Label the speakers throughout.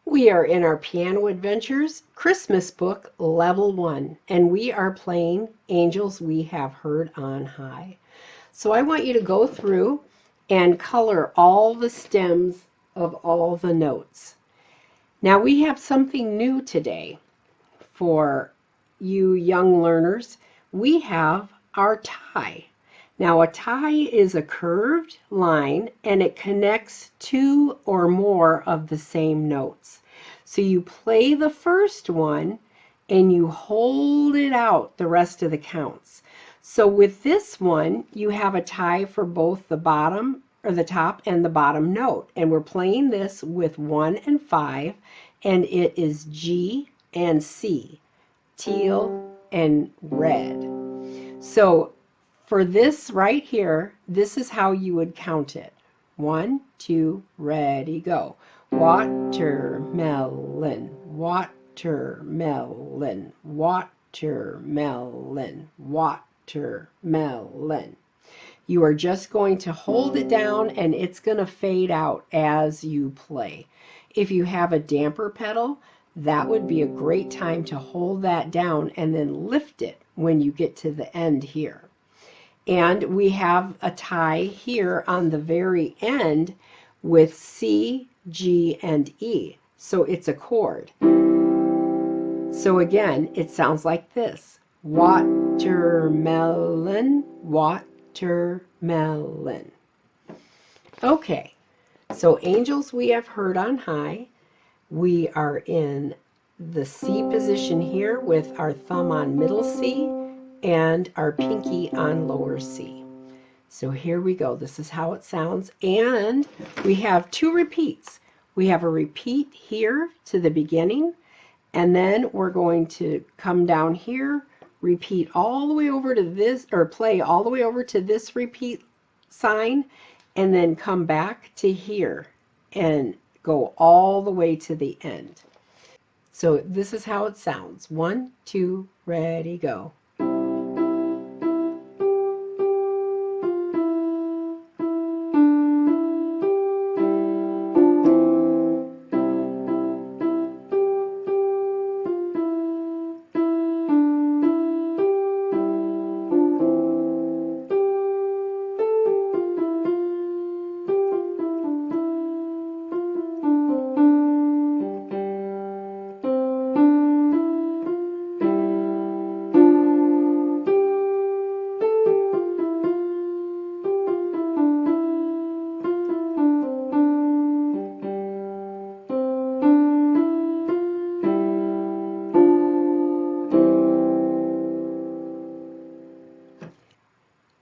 Speaker 1: We are in our Piano Adventures Christmas book, Level 1, and we are playing Angels We Have Heard on High. So I want you to go through and color all the stems of all the notes. Now we have something new today for you young learners. We have our tie. Now a tie is a curved line and it connects two or more of the same notes. So you play the first one and you hold it out the rest of the counts. So with this one, you have a tie for both the bottom or the top and the bottom note. And we're playing this with 1 and 5, and it is G and C, teal and red. So for this right here, this is how you would count it. 1, 2, ready, go. Watermelon, watermelon, watermelon, watermelon. You are just going to hold it down and it's going to fade out as you play. If you have a damper pedal, that would be a great time to hold that down and then lift it when you get to the end here. And we have a tie here on the very end with C, G, and E. So it's a chord. So again, it sounds like this. Watermelon, watermelon. Okay, so Angels We Have Heard on High. We are in the C position here with our thumb on middle C and our pinky on lower C. So here we go. This is how it sounds. And we have two repeats. We have a repeat here to the beginning, and then we're going to come down here, repeat all the way over to this, or play all the way over to this repeat sign, and then come back to here and go all the way to the end. So this is how it sounds. 1, 2, ready, go.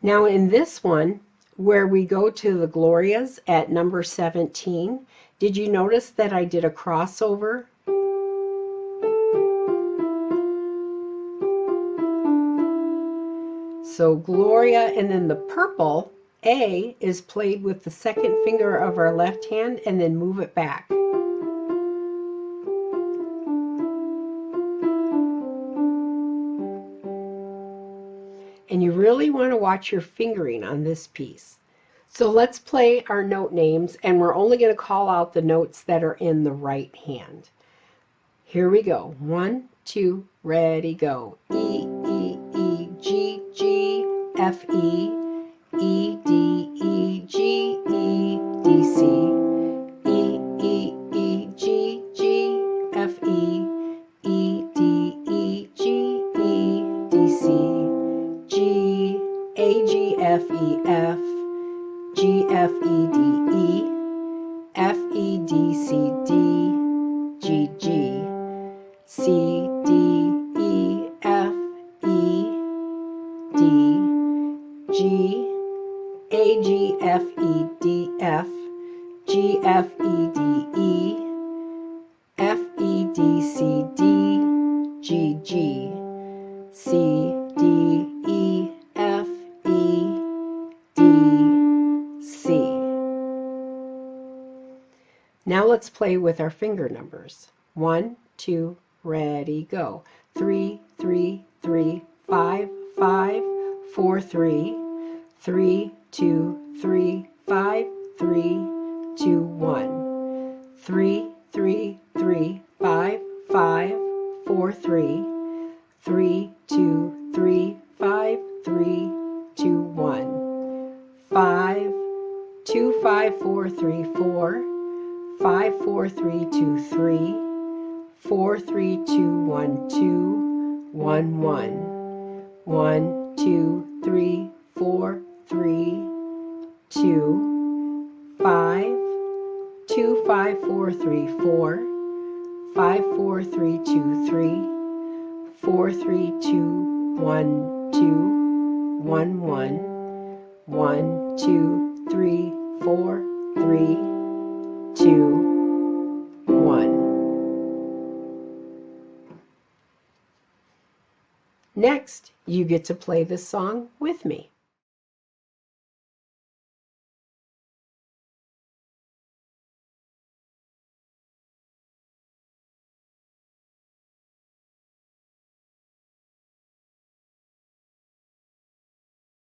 Speaker 1: Now in this one, where we go to the Glorias at number 17, did you notice that I did a crossover? So Gloria, and then the purple A is played with the second finger of our left hand and then move it back. And you really want to watch your fingering on this piece. So let's play our note names, and we're only going to call out the notes that are in the right hand. Here we go. 1, 2, ready, go. E, E, E, G, G, F, E, E, D, E, G, E, D, C, E, E, E, G, G, F, E, E, D, E, G, E, D, C, G, A, G, F, E, F, G, F, E, D, E, F, E, D, C, D, G, G, C, D, E, F, E, D, G, A, G, F, E, D, F, G, F, E, D, E, F, E, D, C, D, G, G, C, D, E, F, E, D, C. Now let's play with our finger numbers. 1, 2, ready, go. 3, 3, 3, 5, 5, 4, 3, 3, 2, 3, 5, 3, 2, 1. 3, 3, 3, 2, 5, 4, 3, 4, 5, 4, 3, 2, 3, 4, 3, 2, 1, 2, 1, 1, 1, 2, 3, 4, 3, 2, 5, 2, 5, 4, 3, 4, 5, 4, 3, 2, 3, 4, 3, 2, 1, 2, 1, 1, 1, 2, 3, 4, 3, 2, 1. Next, you get to play this song with me.